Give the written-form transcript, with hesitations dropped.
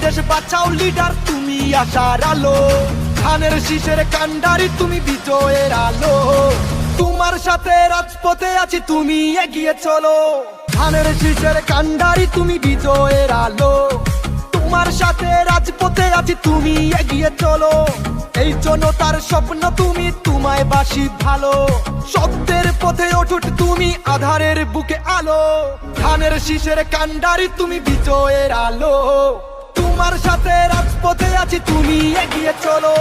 দেশ বাঁচাও লিডার, তুমি আশার আলো। ধানের শীষের কান্ডারি, তুমি বিজয়ের আলো। তোমার সাথে রাজপথে আছি, তুমি এগিয়ে চলো। ধানের শীষের কান্ডারি, তুমি বিজয়ের আলো। তোমার সাথে রাজপথে আছি, তুমি এগিয়ে চলো। এই জনতার স্বপ্ন তুমি, তোমায় বাসি ভালো। সত্যের পথে অটুট তুমি, আধারের বুকে আলো। ধানের শীষের কান্ডারি, তুমি বিজয়ের আলো। তোমার সাথে রাজপথে আছি, তুমি এগিয়ে চলো।